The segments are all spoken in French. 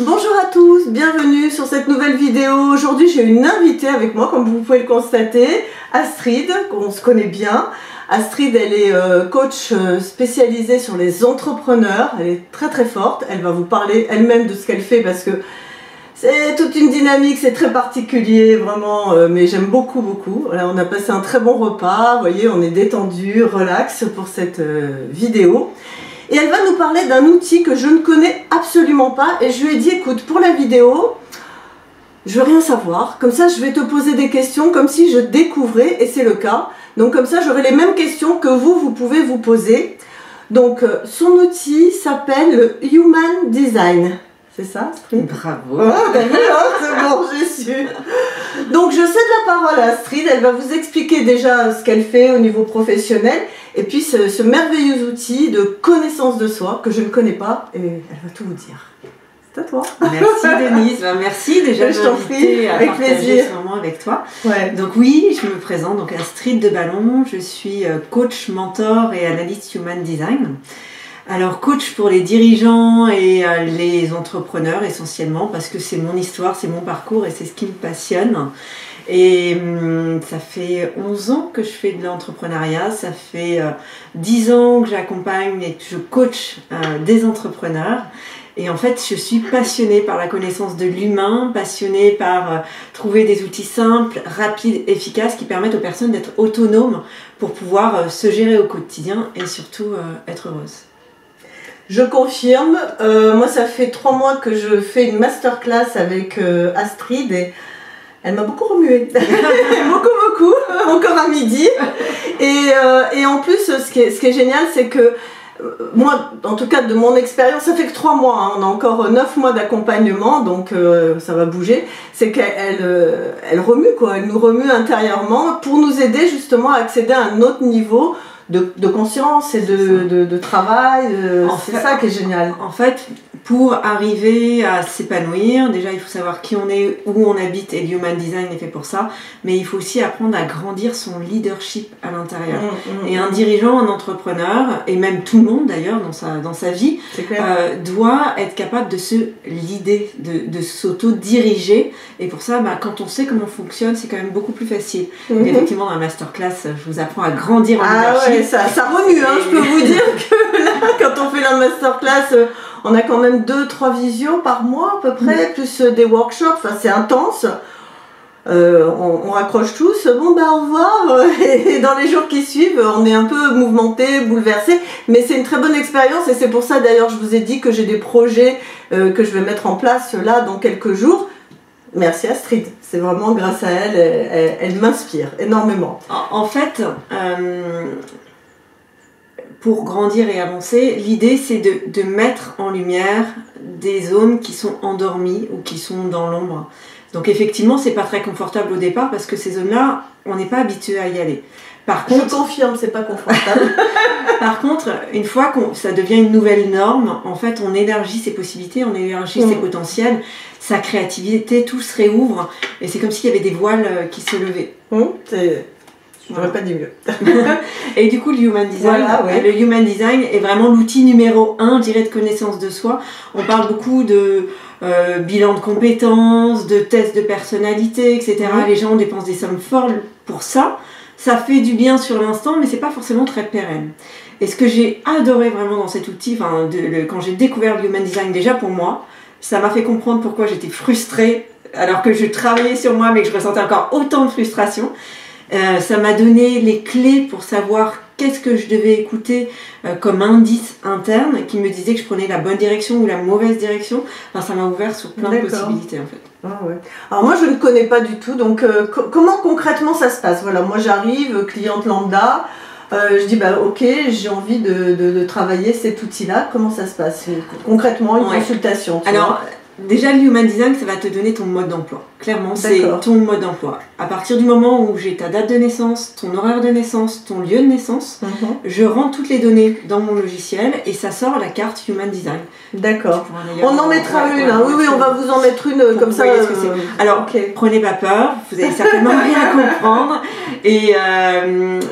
Bonjour à tous, bienvenue sur cette nouvelle vidéo. Aujourd'hui j'ai une invitée avec moi, comme vous pouvez le constater, Astrid, qu'on se connaît bien. Astrid, elle est coach spécialisée sur les entrepreneurs, elle est très forte, elle va vous parler elle-même de ce qu'elle fait parce que c'est toute une dynamique, c'est très particulier, vraiment, mais j'aime beaucoup. Voilà, on a passé un très bon repas, vous voyez, on est détendu, relax pour cette vidéo. Et elle va nous parler d'un outil que je ne connais absolument pas. Et je lui ai dit, écoute, pour la vidéo, je veux rien savoir. Comme ça, je vais te poser des questions comme si je découvrais, et c'est le cas. Donc comme ça, j'aurai les mêmes questions que vous pouvez vous poser. Donc son outil s'appelle le Human Design. C'est ça, Astrid? Bravo. Ah, t'as vu, hein, c'est bon, j'ai su. Donc je cède la parole à Astrid, elle va vous expliquer déjà ce qu'elle fait au niveau professionnel et puis ce merveilleux outil de connaissance de soi que je ne connais pas et elle va tout vous dire. C'est à toi. Merci Denise, merci déjà de m'inviter à partager ce moment avec toi. Ouais. Donc oui, je me présente, donc Astrid de Ballon, je suis coach, mentor et analyste Human Design. Alors coach pour les dirigeants et les entrepreneurs essentiellement parce que c'est mon histoire, c'est mon parcours et c'est ce qui me passionne. Et ça fait 11 ans que je fais de l'entrepreneuriat, ça fait 10 ans que j'accompagne et que je coach des entrepreneurs. Et en fait, je suis passionnée par la connaissance de l'humain, passionnée par trouver des outils simples, rapides, efficaces qui permettent aux personnes d'être autonomes pour pouvoir se gérer au quotidien et surtout être heureuses. Je confirme, moi ça fait 3 mois que je fais une masterclass avec Astrid et elle m'a beaucoup remuée, beaucoup, encore à midi. Et en plus, ce qui est génial, c'est que moi, en tout cas de mon expérience, ça fait que 3 mois, hein, on a encore 9 mois d'accompagnement, donc ça va bouger, c'est qu'elle remue, quoi, elle nous remue intérieurement pour nous aider justement à accéder à un autre niveau de conscience et de travail, c'est ça qui est génial. En fait, pour arriver à s'épanouir, déjà il faut savoir qui on est, où on habite et le Human Design est fait pour ça, mais il faut aussi apprendre à grandir son leadership à l'intérieur. Et un dirigeant, un entrepreneur, et même tout le monde d'ailleurs dans sa vie, doit être capable de se leader, de s'auto-diriger, et pour ça, quand on sait comment on fonctionne, c'est quand même beaucoup plus facile. Donc, effectivement, dans la masterclass, je vous apprends à grandir en leadership. Ouais, ça remue, hein, je peux vous dire que là, quand on fait la masterclass, on a quand même 2-3 visios par mois à peu près, plus des workshops, enfin c'est intense. On raccroche tous, bon bah au revoir, et dans les jours qui suivent, on est un peu mouvementé, bouleversé, mais c'est une très bonne expérience et c'est pour ça d'ailleurs je vous ai dit que j'ai des projets que je vais mettre en place là dans quelques jours. Merci Astrid, c'est vraiment grâce à elle, elle m'inspire énormément. En fait, pour grandir et avancer, l'idée c'est de mettre en lumière des zones qui sont endormies ou qui sont dans l'ombre. Donc effectivement, c'est pas très confortable au départ parce que ces zones-là, on n'est pas habitué à y aller. Par contre, je confirme, c'est pas confortable. Par contre, une fois que ça devient une nouvelle norme, en fait, on élargit ses possibilités, on élargit ses potentiels, sa créativité, tout se réouvre et c'est comme s'il y avait des voiles qui se levaient. J'aurais pas dit mieux. Et du coup, le Human Design, le Human Design est vraiment l'outil numéro 1, je dirais, de connaissance de soi. On parle beaucoup de bilan de compétences, de tests de personnalité, etc. Les gens dépensent des sommes folles pour ça. Ça fait du bien sur l'instant, mais c'est pas forcément très pérenne. Et ce que j'ai adoré vraiment dans cet outil, quand j'ai découvert le Human Design, déjà pour moi, ça m'a fait comprendre pourquoi j'étais frustrée, alors que je travaillais sur moi, mais que je ressentais encore autant de frustration. Ça m'a donné les clés pour savoir qu'est-ce que je devais écouter comme indice interne qui me disait que je prenais la bonne direction ou la mauvaise direction. Enfin, ça m'a ouvert sur plein de possibilités en fait. Ah ouais. Alors moi je ne connais pas du tout, donc comment concrètement ça se passe? Voilà, moi j'arrive, cliente lambda, je dis bah ok, j'ai envie de travailler cet outil-là, comment ça se passe concrètement, une consultation? Alors déjà le Human Design, ça va te donner ton mode d'emploi. Clairement, c'est ton mode d'emploi. À partir du moment où j'ai ta date de naissance, ton horaire de naissance, ton lieu de naissance, je rentre toutes les données dans mon logiciel et ça sort la carte Human Design. D'accord. On en mettra une. Oui, on va vous en mettre une comme ça. Alors, prenez pas peur, vous allez certainement bien comprendre. Et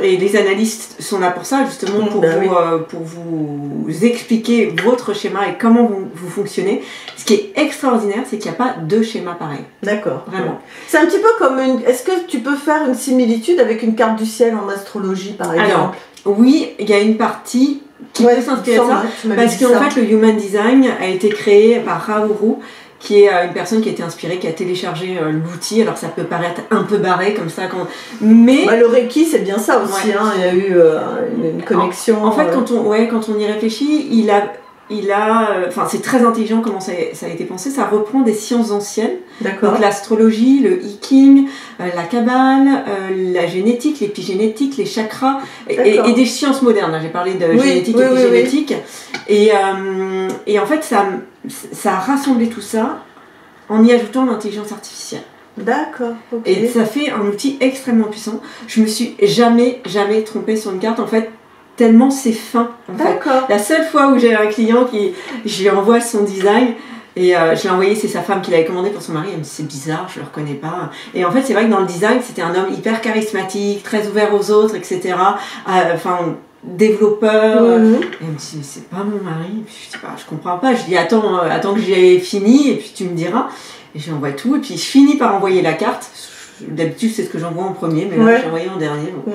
les analystes sont là pour ça, justement, pour vous expliquer votre schéma et comment vous fonctionnez. Ce qui est extrêmement extraordinaire, c'est qu'il n'y a pas 2 schémas pareils. D'accord. Vraiment. C'est un petit peu comme une... Est-ce que tu peux faire une similitude avec une carte du ciel en astrologie, par exemple? Alors, oui, il y a une partie qui peut s'inspirer de ça, parce qu'en fait, le Human Design a été créé par Raoult, qui est une personne qui a été inspirée, qui a téléchargé l'outil. Alors ça peut paraître un peu barré comme ça, mais... le Reiki, c'est bien ça aussi, hein. Il y a eu une connexion. En fait, quand on y réfléchit, enfin, c'est très intelligent comment ça a été pensé. Ça reprend des sciences anciennes. D'accord. Donc l'astrologie, le Hiking, la Kabbale, la génétique, l'épigénétique, les chakras et des sciences modernes. J'ai parlé de génétique et épigénétique. Et en fait, ça a rassemblé tout ça en y ajoutant l'intelligence artificielle. D'accord. Et ça fait un outil extrêmement puissant. Je me suis jamais trompée sur une carte. En fait, tellement c'est fin. D'accord. La seule fois où j'ai un client je lui envoie son design et je l'ai envoyé, c'est sa femme qui l'avait commandé pour son mari. Elle me dit c'est bizarre, je le reconnais pas. Et en fait, c'est vrai que dans le design, c'était un homme hyper charismatique, très ouvert aux autres, etc. Développeur. Et elle me dit mais c'est pas mon mari. Puis je dis je comprends pas. Je dis attends que j'ai fini et puis tu me diras. Et je lui envoie tout et puis je finis par envoyer la carte. D'habitude c'est ce que j'envoie en premier, mais là j'ai envoyé en dernier. Bon.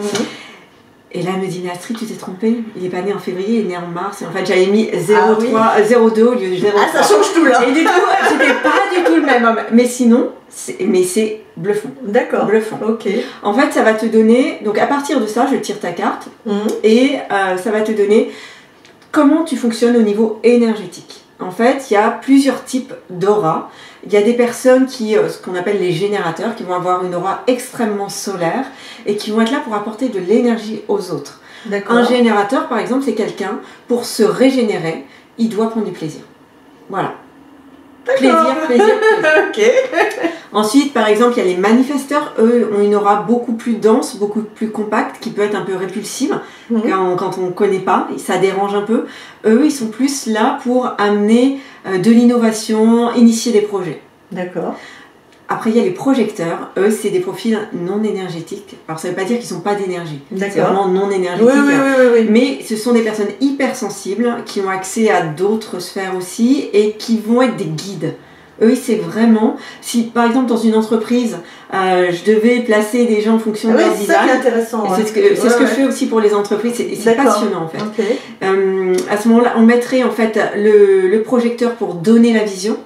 Et là, elle me dit, mais Astrid, tu t'es trompée. Il n'est pas né en février, il est né en mars. Et en fait, j'avais mis 0,2 au lieu de 0,3. Ah, ça change tout là. Et du coup, c'était pas du tout le même homme. Mais sinon, c'est bluffant. D'accord. Bluffant. Ok. En fait, ça va te donner... Donc, à partir de ça, je tire ta carte. Et ça va te donner comment tu fonctionnes au niveau énergétique. En fait, il y a plusieurs types d'aura. Il y a des personnes ce qu'on appelle les générateurs, qui vont avoir une aura extrêmement solaire et qui vont être là pour apporter de l'énergie aux autres. Un générateur, par exemple, c'est quelqu'un, pour se régénérer, il doit prendre du plaisir. Voilà. Plaisir. Ok. Ensuite, par exemple, il y a les manifesteurs. Eux ont une aura beaucoup plus dense, beaucoup plus compacte, qui peut être un peu répulsive quand on ne connaît pas. Ça dérange un peu. Eux, ils sont plus là pour amener de l'innovation, initier des projets. D'accord. Après, il y a les projecteurs. Eux, c'est des profils non énergétiques. Alors, ça ne veut pas dire qu'ils n'ont pas d'énergie. C'est vraiment non énergétique. Oui. Mais ce sont des personnes hypersensibles qui ont accès à d'autres sphères aussi et qui vont être des guides. Eux, c'est vraiment... Si, par exemple, dans une entreprise, je devais placer des gens en fonction de leur design... c'est ça qui est intéressant. C'est ce que je fais aussi pour les entreprises. C'est passionnant, en fait. Okay. À ce moment-là, on mettrait, en fait, le projecteur pour donner la vision.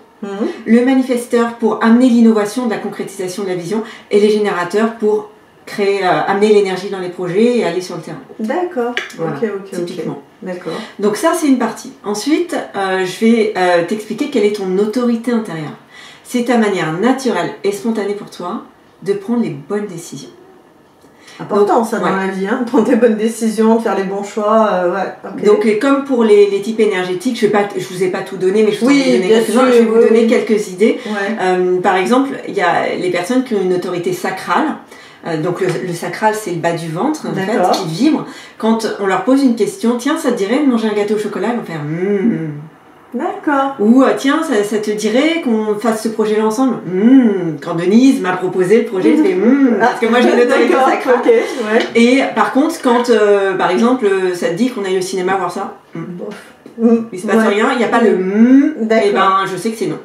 Le manifesteur pour amener l'innovation, de la concrétisation de la vision, et les générateurs pour amener l'énergie dans les projets et aller sur le terrain. D'accord. Voilà, typiquement. D'accord. Donc ça, c'est une partie. Ensuite, je vais t'expliquer quelle est ton autorité intérieure. C'est ta manière naturelle et spontanée pour toi de prendre les bonnes décisions. Important ça dans la vie, hein, de prendre des bonnes décisions, de faire les bons choix. Donc comme pour les types énergétiques, je vous ai pas tout donné, mais je vais vous donner quelques idées. Par exemple, il y a les personnes qui ont une autorité sacrale. Donc le sacral, c'est le bas du ventre en fait, qui vibre. Quand on leur pose une question, tiens, ça te dirait de manger un gâteau au chocolat, ils vont faire D'accord. Ou tiens, ça te dirait qu'on fasse ce projet-là ensemble. Quand Denise m'a proposé le projet, je fais parce que moi j'ai une autorité sacrale. Et par contre, quand par exemple ça te dit qu'on aille au cinéma voir ça, il se passe rien, il n'y a pas le et ben je sais que c'est non.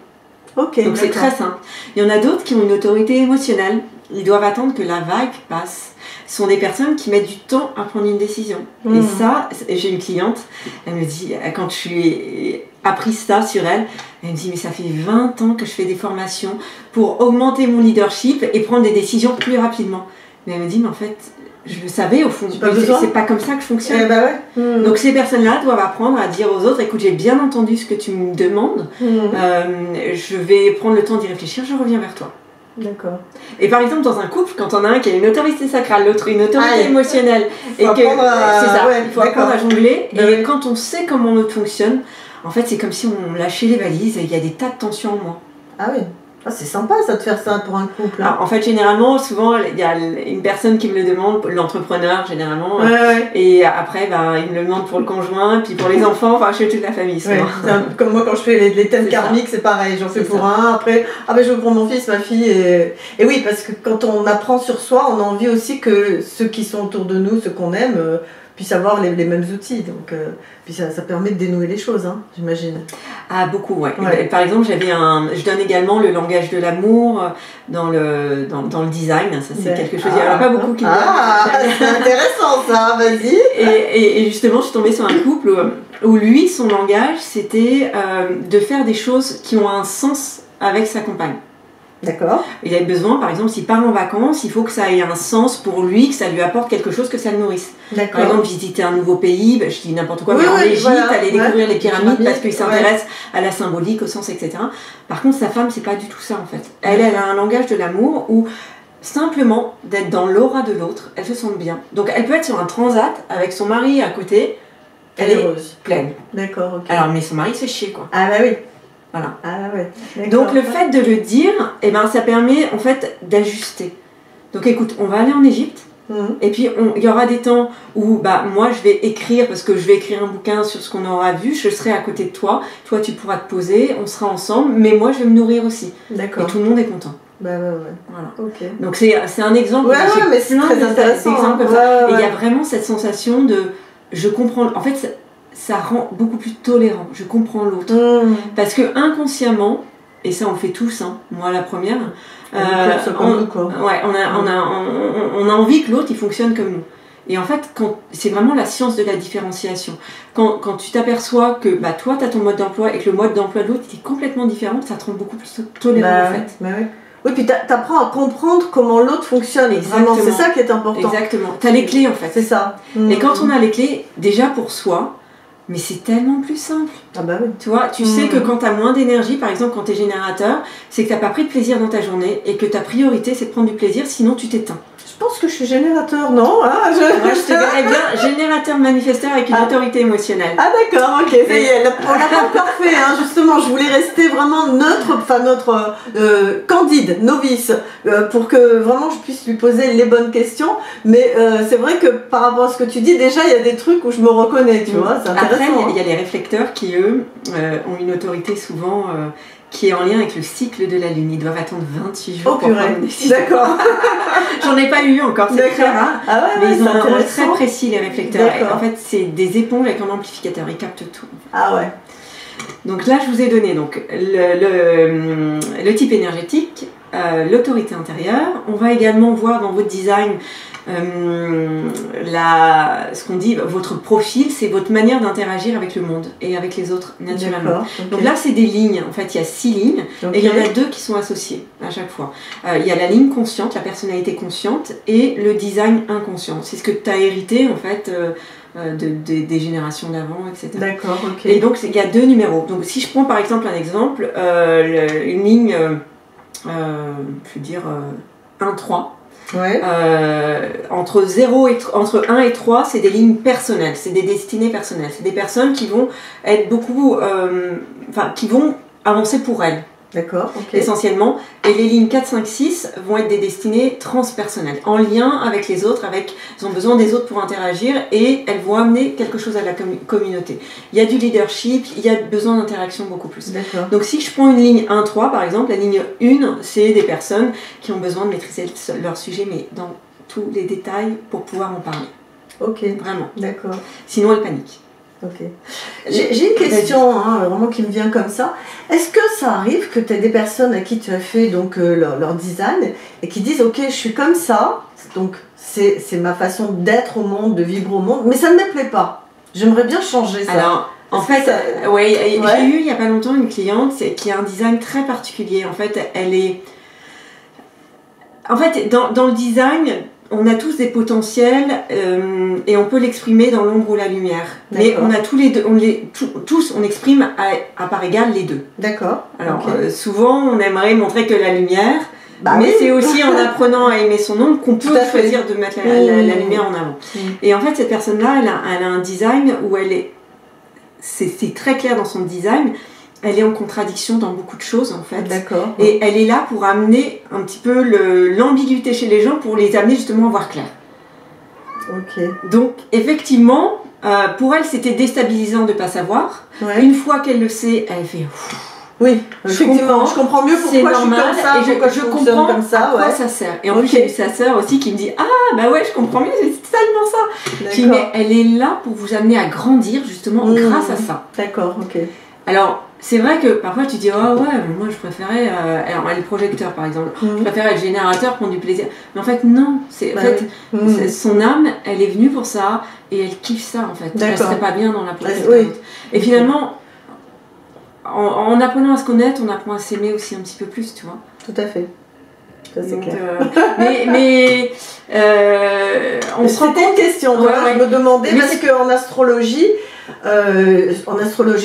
Donc c'est très simple. Il y en a d'autres qui ont une autorité émotionnelle. Ils doivent attendre que la vague passe. Ce sont des personnes qui mettent du temps à prendre une décision. Et ça, j'ai une cliente, elle me dit, quand je lui ai appris ça sur elle, elle me dit, mais ça fait 20 ans que je fais des formations pour augmenter mon leadership et prendre des décisions plus rapidement. Mais elle me dit, mais en fait, je le savais au fond, c'est pas comme ça que je fonctionne. Donc ces personnes-là doivent apprendre à dire aux autres, écoute, j'ai bien entendu ce que tu me demandes, je vais prendre le temps d'y réfléchir, je reviens vers toi. D'accord. Et par exemple, dans un couple, quand on a un qui a une autorité sacrale, l'autre une autorité émotionnelle, et que c'est ça, il faut apprendre à jongler. Et quand on sait comment l'autre fonctionne, en fait, c'est comme si on lâchait les valises et il y a des tas de tensions en moi. Ah oui. Ah, c'est sympa ça de faire ça pour un couple. Alors, en fait, généralement, souvent, il y a une personne qui me le demande, l'entrepreneur généralement, et après, il me le demande pour le conjoint, puis pour les enfants, enfin, je fais toute la famille. Comme moi, quand je fais les thèmes karmiques, c'est pareil, j'en fais pour un, après, je veux pour mon fils, ma fille, et oui, parce que quand on apprend sur soi, on a envie aussi que ceux qui sont autour de nous, ceux qu'on aime, puissent avoir les mêmes outils. Donc, puis ça permet de dénouer les choses, hein, j'imagine. Ah, beaucoup, ouais. Par exemple, je donne également le langage de l'amour dans le design. Ça, c'est quelque chose. Il n'y en a pas beaucoup qui c'est intéressant ça, vas-y. Et justement, je suis tombée sur un couple où lui, son langage, c'était de faire des choses qui ont un sens avec sa compagne. D'accord. Il avait besoin, par exemple, s'il part en vacances, il faut que ça ait un sens pour lui, que ça lui apporte quelque chose, que ça le nourrisse. Par exemple, visiter un nouveau pays, je dis n'importe quoi, mais en Égypte, aller découvrir les pyramides parce qu'il s'intéresse à la symbolique, au sens, etc. Par contre, sa femme, c'est pas du tout ça en fait. Elle a un langage de l'amour où simplement d'être dans l'aura de l'autre, elle se sent bien. Donc elle peut être sur un transat avec son mari à côté, elle est heureuse, pleine. D'accord, ok. Alors, mais son mari se fait chier quoi. Ah bah oui. Voilà. Ah ouais. Donc le fait de le dire, eh ben, ça permet en fait d'ajuster. Donc écoute, on va aller en Égypte, et puis il y aura des temps où moi je vais écrire, parce que je vais écrire un bouquin sur ce qu'on aura vu, je serai à côté de toi, toi tu pourras te poser, on sera ensemble, mais moi je vais me nourrir aussi. D'accord. Et tout le monde est content. Ouais. Voilà. Ok. Donc c'est un exemple. Ouais, mais c'est très intéressant. Comme ça. Et il y a vraiment cette sensation de je comprends. En fait, ça rend beaucoup plus tolérant. Je comprends l'autre. Parce que inconsciemment, et ça on le fait tous, hein, moi la première, on a envie que l'autre il fonctionne comme nous. Et en fait, c'est vraiment la science de la différenciation. Quand tu t'aperçois que toi tu as ton mode d'emploi et que le mode d'emploi de l'autre est complètement différent, ça te rend beaucoup plus tolérant en fait. Oui, puis t'apprends à comprendre comment l'autre fonctionne. Exactement. C'est ça qui est important. Exactement. T'as les clés en fait. C'est ça. Et quand on a les clés, déjà pour soi, mais c'est tellement plus simple. Ah bah oui. Tu vois, tu sais que quand tu as moins d'énergie, par exemple quand tu es générateur, c'est que tu n'as pas pris de plaisir dans ta journée et que ta priorité c'est de prendre du plaisir, sinon tu t'éteins. Je pense que je suis générateur, non Moi je te verrais bien générateur manifesteur avec une autorité émotionnelle. Ah d'accord, ok, ça y est, on l'a pas encore fait, hein, justement, je voulais rester vraiment notre candide, novice, pour que vraiment je puisse lui poser les bonnes questions, mais c'est vrai que par rapport à ce que tu dis, déjà il y a des trucs où je me reconnais, tu vois, c'est intéressant. Après, il y a les réflecteurs qui eux ont une autorité souvent qui est en lien avec le cycle de la Lune. Ils doivent attendre 28 jours pour prendre une décision. D'accord. J'en ai pas eu encore, c'est très rare. Ah ouais, mais ils ont un rôle très précis, les réflecteurs. Et en fait, c'est des éponges avec un amplificateur. Ils captent tout. Ah ouais. Donc là, je vous ai donné donc, le type énergétique, l'autorité intérieure. On va également voir dans votre design ce qu'on dit, votre profil, c'est votre manière d'interagir avec le monde et avec les autres naturellement. Donc là, c'est des lignes. En fait, il y a 6 lignes et il y en a 2 qui sont associées à chaque fois. Il y a la ligne consciente, la personnalité consciente et le design inconscient. C'est ce que tu as hérité en fait des générations d'avant, etc. D'accord, ok. Et donc, il y a 2 numéros. Donc, si je prends par exemple un exemple, une ligne, je veux dire 1-3. Ouais. Entre 1 et 3, c'est des lignes personnelles, c'est des destinées personnelles. C'est des personnes qui vont être beaucoup, qui vont avancer pour elles. D'accord, ok. Essentiellement. Et les lignes 4, 5, 6 vont être des destinées transpersonnelles, en lien avec les autres, elles ont besoin des autres pour interagir et elles vont amener quelque chose à la communauté. Il y a du leadership, il y a besoin d'interaction beaucoup plus. D'accord. Donc si je prends une ligne 1, 3 par exemple, la ligne 1, c'est des personnes qui ont besoin de maîtriser leur sujet, mais dans tous les détails pour pouvoir en parler. Ok. Vraiment. D'accord. Sinon elles paniquent. Ok. J'ai une question vraiment qui me vient comme ça. Est-ce que ça arrive que tu aies des personnes à qui tu as fait donc, leur design et qui disent ok, je suis comme ça, donc c'est ma façon d'être au monde, de vivre au monde, mais ça ne me plaît pas. J'aimerais bien changer ça. Alors, en fait, j'ai eu il n'y a pas longtemps une cliente qui a un design très particulier. En fait, elle est... En fait, dans le design... On a tous des potentiels et on peut l'exprimer dans l'ombre ou la lumière. Mais on a tous les deux, on exprime à part égale les deux. D'accord. Alors souvent on aimerait montrer que la lumière, mais c'est aussi en apprenant à aimer son ombre qu'on peut choisir de mettre la lumière en avant. Et en fait cette personne-là, elle a un design où c'est très clair dans son design. Elle est en contradiction dans beaucoup de choses en fait. D'accord. Et elle est là pour amener un petit peu l'ambiguïté chez les gens, pour les amener justement à voir clair. Ok. Donc effectivement, pour elle c'était déstabilisant de ne pas savoir. Ouais. Une fois qu'elle le sait, elle fait... Oui, effectivement, je comprends mieux pourquoi je suis comme ça, et je comprends comme ça, à quoi ça sert. Et en plus j'ai eu sa sœur aussi qui me dit « Ah bah ouais, je comprends mieux, tellement ça. Je dis, mais elle est là pour vous amener à grandir justement grâce à ça. D'accord, ok. Alors, c'est vrai que parfois tu dis, ah ouais, moi je préférais, alors les projecteurs par exemple, je préférais être générateur, prendre du plaisir. Mais en fait, non, son âme, elle est venue pour ça et elle kiffe ça en fait. Elle serait pas bien dans la peau de quelqu'un d'autre. Et finalement, en apprenant à se connaître, on apprend à s'aimer aussi un petit peu plus, tu vois. Tout à fait. C'est clair. On se rend compte. C'était une question, je me demandais, parce qu'en astrologie,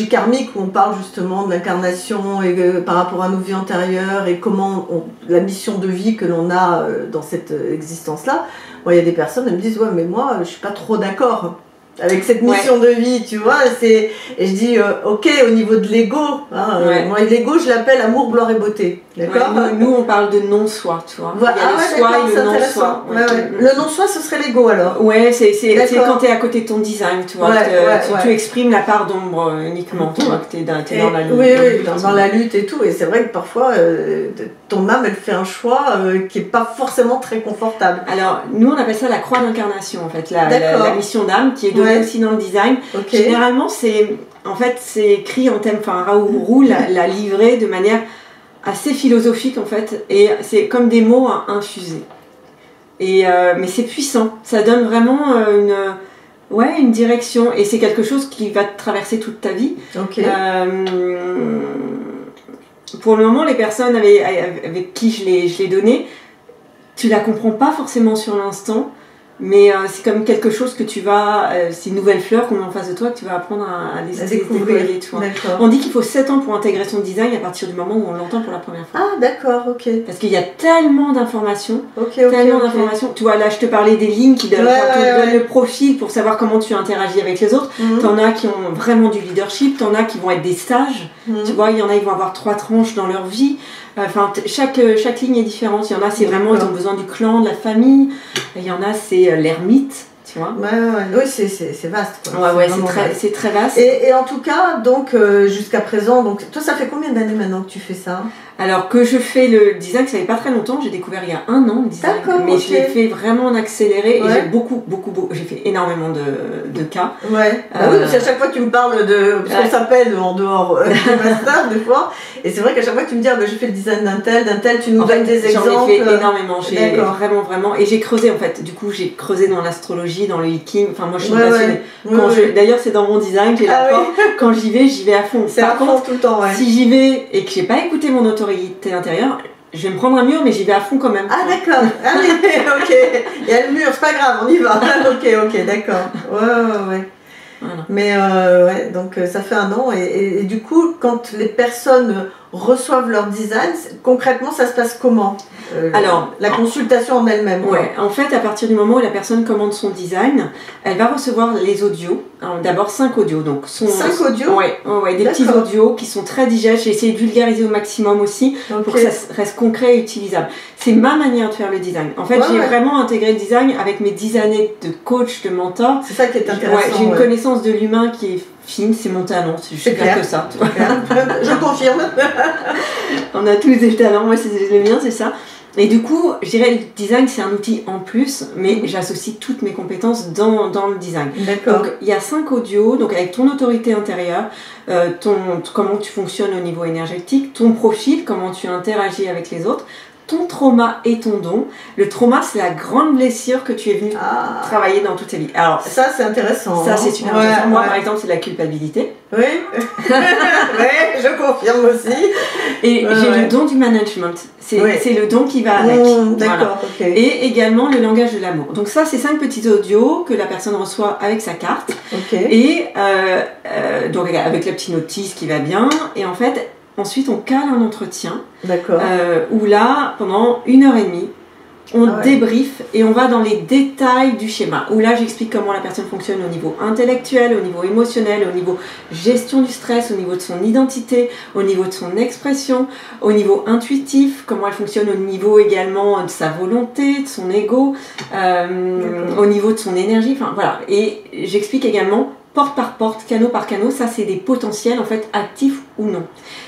karmique, où on parle justement de l'incarnation et par rapport à nos vies antérieures et comment la mission de vie que l'on a dans cette existence-là, il y a des personnes qui me disent, ouais, mais moi, je suis pas trop d'accord avec cette mission de vie, tu vois, et je dis, ok, au niveau de l'ego, moi l'ego je l'appelle amour, gloire et beauté, d'accord, nous on parle de non-soi, tu vois, il y a le soi et le non-soi. Le non-soi ce serait l'ego alors. Ouais, c'est quand tu es à côté de ton design, tu vois, tu exprimes la part d'ombre uniquement, tu vois, que tu es dans la lutte. Oui, dans la lutte et tout, et c'est vrai que parfois ton âme elle fait un choix qui n'est pas forcément très confortable. Alors nous on appelle ça la croix d'incarnation en fait, la mission d'âme qui est donnée aussi dans le design. Généralement c'est écrit en thème, enfin Raoult l'a livré de manière assez philosophique en fait, et c'est comme des mots infusés. Mais c'est puissant, ça donne vraiment une direction, et c'est quelque chose qui va te traverser toute ta vie. Pour le moment, les personnes avec qui je l'ai donné, tu la comprends pas forcément sur l'instant, mais c'est comme quelque chose que tu vas, c'est une nouvelle fleur qu'on met en face de toi, que tu vas apprendre à découvrir. On dit qu'il faut 7 ans pour intégrer son design à partir du moment où on l'entend pour la première fois. Ah d'accord, ok. Parce qu'il y a tellement d'informations, d'informations. Tu vois, là je te parlais des lignes qui donnent le profil pour savoir comment tu interagis avec les autres. T'en as qui ont vraiment du leadership, t'en as qui vont être des stages. Tu vois, il y en a qui vont avoir 3 tranches dans leur vie. Enfin, chaque ligne est différente. Il y en a, c'est vraiment, ils ont besoin du clan, de la famille. Il y en a, c'est l'ermite, tu vois. Oui, c'est vaste. C'est très vaste. Et en tout cas, donc, jusqu'à présent, donc, toi, ça fait combien d'années maintenant que tu fais ça? Alors que je fais le design, ça fait pas très longtemps, j'ai découvert il y a 1 an le design, mais je l'ai fait vraiment en accéléré et j'ai beaucoup, j'ai fait énormément de cas. Oui, parce qu'à chaque fois tu me parles de ce qu'on s'appelle en dehors du master des fois, et c'est vrai qu'à chaque fois que tu me dis j'ai fait le design d'un tel, tu nous donnes des exemples. J'en ai fait énormément, vraiment, et j'ai creusé en fait, du coup j'ai creusé dans l'astrologie, dans le hiking, enfin moi je suis passionnée. D'ailleurs c'est dans mon design, j'ai la porte, quand j'y vais à fond. C'est à fond tout le temps, si j'y vais et que j'ai pas écouté mon autorité intérieure, je vais me prendre un mur, mais j'y vais à fond quand même. Ah d'accord, ok, il y a le mur, c'est pas grave, on y va. ok, d'accord. Ouais. Voilà. Mais donc ça fait 1 an, et du coup, quand les personnes reçoivent leur design, concrètement ça se passe comment? Alors, la consultation en elle-même. En fait, à partir du moment où la personne commande son design, elle va recevoir les audios. D'abord 5 audios. Donc 5 audios? Des petits audios qui sont très digestes. J'ai essayé de vulgariser au maximum aussi pour que ça reste concret et utilisable. C'est ma manière de faire le design. En fait, j'ai vraiment intégré le design avec mes 10 années de coach, de mentor. C'est ça qui est intéressant. J'ai une connaissance de l'humain qui est fine, c'est mon talent. Je suis clair que ça. Je confirme. On a tous des talents. Moi, c'est le mien, c'est ça. Et du coup, je dirais le design c'est un outil en plus, mais j'associe toutes mes compétences dans le design. D'accord. Donc il y a 5 audios, donc avec ton autorité intérieure, comment tu fonctionnes au niveau énergétique, ton profil, comment tu interagis avec les autres, ton trauma et ton don. Le trauma, c'est la grande blessure que tu es venu travailler dans toute ta vie. Alors ça, c'est intéressant. Ça, c'est super intéressant. Moi, par exemple, c'est la culpabilité. Oui, je confirme aussi. Et j'ai le don du management. C'est le don qui va avec. D'accord, ok. Et également le langage de l'amour. Donc ça, c'est 5 petits audios que la personne reçoit avec sa carte. Et donc avec la petite notice qui va bien. Et en fait, ensuite, on cale un entretien. D'accord. Où là, pendant 1h30, on débriefe et on va dans les détails du schéma. Où là, j'explique comment la personne fonctionne au niveau intellectuel, au niveau émotionnel, au niveau gestion du stress, au niveau de son identité, au niveau de son expression, au niveau intuitif, comment elle fonctionne au niveau également de sa volonté, de son ego, au niveau de son énergie. Enfin voilà. Et j'explique également porte par porte, canot par canot, ça c'est des potentiels en fait actifs ou non.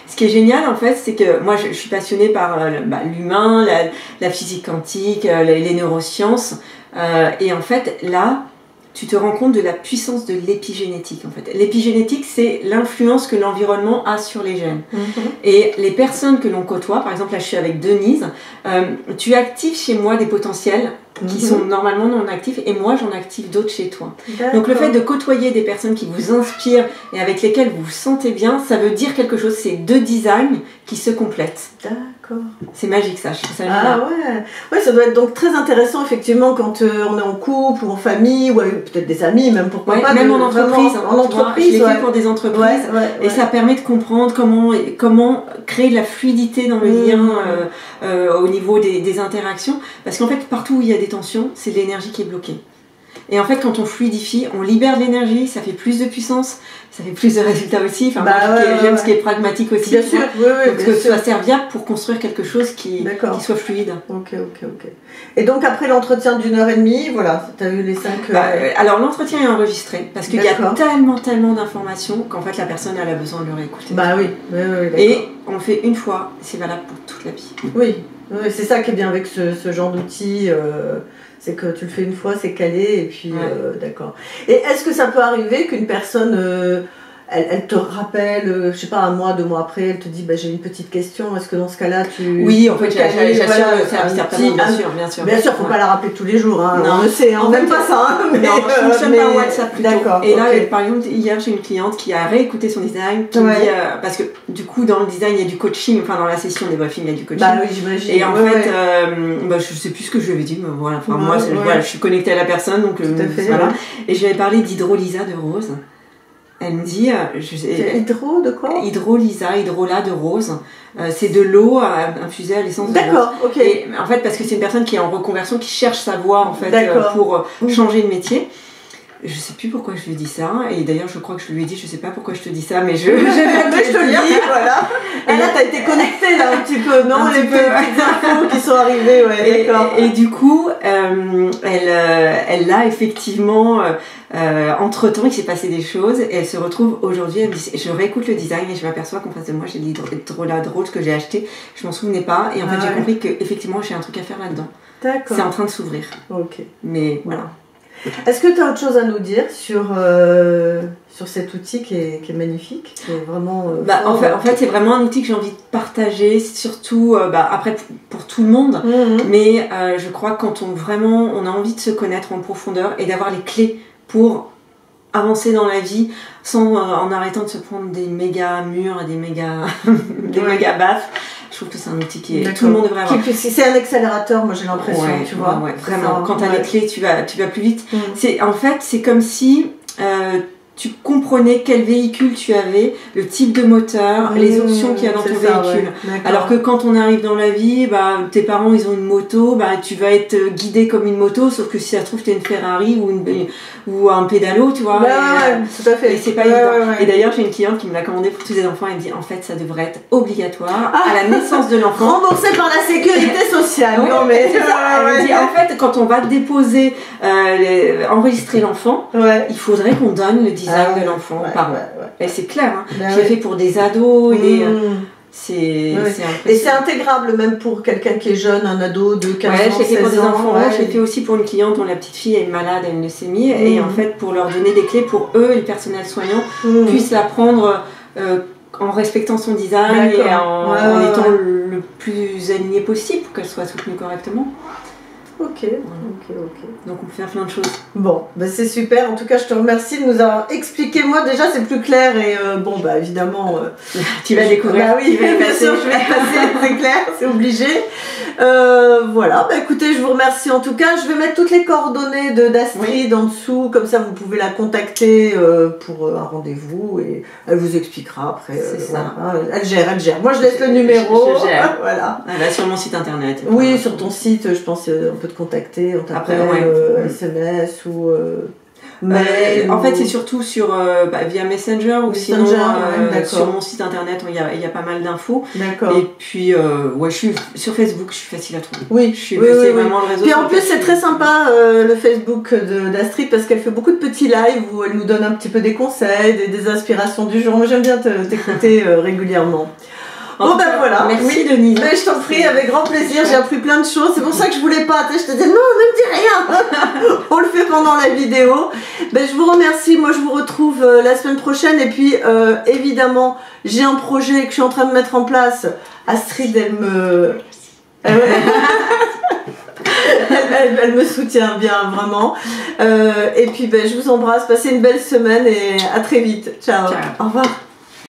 Ce qui est génial en fait, c'est que moi je suis passionnée par l'humain, la physique quantique, les neurosciences. Et en fait, là, tu te rends compte de la puissance de l'épigénétique. En fait, l'épigénétique, c'est l'influence que l'environnement a sur les gènes. Et les personnes que l'on côtoie, par exemple, là, je suis avec Denise, tu actives chez moi des potentiels qui sont normalement non actifs, et moi j'en active d'autres chez toi. Donc le fait de côtoyer des personnes qui vous inspirent et avec lesquelles vous vous sentez bien, ça veut dire quelque chose, c'est 2 designs qui se complètent. D'accord. C'est magique ça, je trouve ça génial. Ah ouais. Ouais, ça doit être donc très intéressant effectivement quand on est en couple ou en famille ou avec peut-être des amis, même pourquoi pas. Même en entreprise. En entreprise, je l'ai fait pour des entreprises et ça permet de comprendre comment créer de la fluidité dans le lien au niveau des interactions, parce qu'en fait partout où il y a des tensions, c'est de l'énergie qui est bloquée. Et en fait, quand on fluidifie, on libère de l'énergie, ça fait plus de puissance, ça fait plus de résultats aussi. Enfin, j'aime ce qui est pragmatique aussi. Bien sûr, donc que ce soit serviable pour construire quelque chose qui soit fluide. Ok. Et donc après l'entretien d'1h30, voilà, tu as eu les 5... alors l'entretien est enregistré, parce qu'il y a tellement d'informations qu'en fait la personne elle a besoin de le réécouter. Et on le fait une fois, c'est valable pour toute la vie. Oui, c'est ça qui est bien avec ce genre d'outil. C'est que tu le fais une fois, c'est calé, et puis d'accord. Et est-ce que ça peut arriver qu'une personne, elle te rappelle, je sais pas, 1 mois, 2 mois après, elle te dit, j'ai une petite question, est-ce que dans ce cas-là, tu... Oui, en fait, j'assure le service certainement, bien sûr. Bien sûr, faut pas la rappeler tous les jours, hein, on le sait, on n'aime pas ça. Mais je fonctionne par WhatsApp plutôt. D'accord. Et là, par exemple, hier, j'ai une cliente qui a réécouté son design, qui me dit, parce que du coup, dans le design, il y a du coaching, enfin dans la session des briefings, il y a du coaching. Oui, j'imagine. Et en fait, je sais plus ce que je lui avais dit, mais voilà, enfin moi, je suis connectée à la personne, donc voilà. Et je lui avais parlé d'Hydrolysa de Rose. Elle me dit... hydro de quoi? Hydrolat de rose. C'est de l'eau infusée à l'essence de rose. D'accord, ok. Et en fait, parce que c'est une personne qui est en reconversion, qui cherche sa voie en fait, pour changer de métier. Je sais plus pourquoi je lui ai dit ça, et d'ailleurs je crois que je lui ai dit, je sais pas pourquoi je te dis ça, mais je te le dis, voilà. Et là t'as été connectée là un petit peu, non? Les petites infos qui sont arrivées, d'accord. Et du coup, elle l'a effectivement, entre temps il s'est passé des choses, et elle se retrouve aujourd'hui, elle me dit, je réécoute le design et je m'aperçois qu'en face de moi j'ai de l'hydrolat de rose que j'ai acheté, je m'en souvenais pas, et en fait j'ai compris qu'effectivement j'ai un truc à faire là-dedans. D'accord. C'est en train de s'ouvrir. Ok. Mais voilà. Est-ce que tu as autre chose à nous dire sur cet outil qui est magnifique, qui est vraiment en fait c'est vraiment un outil que j'ai envie de partager, surtout après pour tout le monde, mais je crois que quand on a envie de se connaître en profondeur et d'avoir les clés pour avancer dans la vie sans en arrêtant de se prendre des méga murs et des méga baffes. Je trouve que c'est un outil tout le monde devrait avoir. C'est un accélérateur, moi j'ai l'impression, tu vois. Vraiment, quand tu as les clés, tu vas plus vite. En fait, c'est comme si tu comprenais quel véhicule tu avais, le type de moteur, les options qu'il y a dans ton véhicule. Alors que quand on arrive dans la vie, tes parents ils ont une moto, tu vas être guidé comme une moto, sauf que si ça se trouve tu es une Ferrari ou un pédalo, tu vois. Tout à fait. Et c'est pas évident. Et d'ailleurs j'ai une cliente qui me l'a commandé pour tous les enfants, elle me dit en fait ça devrait être obligatoire à la naissance de l'enfant. Remboursé par la sécurité sociale. Non mais c'est ça. Elle me dit en fait quand on va déposer, enregistrer l'enfant, il faudrait qu'on donne le design de l'enfant aux parents. Et c'est clair, hein. J'ai fait pour des ados, c'est et c'est intégrable même pour quelqu'un qui est jeune, un ado de 15 ans, 16 ans. J'ai fait pour des enfants, j'ai fait aussi pour une cliente dont la petite fille est malade, elle a une leucémie, et en fait pour leur donner des clés pour eux, les personnels soignants, puissent l'apprendre en respectant son design et en étant le plus aligné possible pour qu'elle soit soutenue correctement. Ok. Donc on peut faire plein de choses. Bon, c'est super. En tout cas, je te remercie de nous avoir expliqué. Moi, déjà, c'est plus clair et évidemment... tu vas découvrir. Oui, bien sûr, je vais passer, c'est clair, c'est obligé. Voilà, écoutez, je vous remercie en tout cas. Je vais mettre toutes les coordonnées d'Astrid en dessous, comme ça vous pouvez la contacter pour un rendez-vous et elle vous expliquera après. C'est ça. Elle gère. Moi, je laisse le numéro. Je gère. Voilà. Elle va sur mon site internet. Oui, sur ton site, je pense on peut te contacter, on t'appelle, SMS ou mail. En fait, c'est surtout via Messenger ou sinon sur mon site internet, il y a pas mal d'infos. D'accord. Et puis, je suis sur Facebook, je suis facile à trouver. Oui, c'est vraiment le réseau. Puis en plus, c'est très sympa le Facebook d'Astrid parce qu'elle fait beaucoup de petits lives où elle nous donne un petit peu des conseils, des inspirations du jour. Moi, j'aime bien t'écouter régulièrement. Bon ben voilà. Merci Denise. Mais je t'en prie, avec grand plaisir, j'ai appris plein de choses. C'est pour ça que je voulais pas. Je te disais non, ne me dis rien. On le fait pendant la vidéo. Ben, je vous remercie. Moi je vous retrouve la semaine prochaine. Et puis évidemment, j'ai un projet que je suis en train de mettre en place. Astrid, elle me... elle me soutient bien, vraiment. Et puis ben, je vous embrasse. Passez une belle semaine et à très vite. Ciao. Au revoir.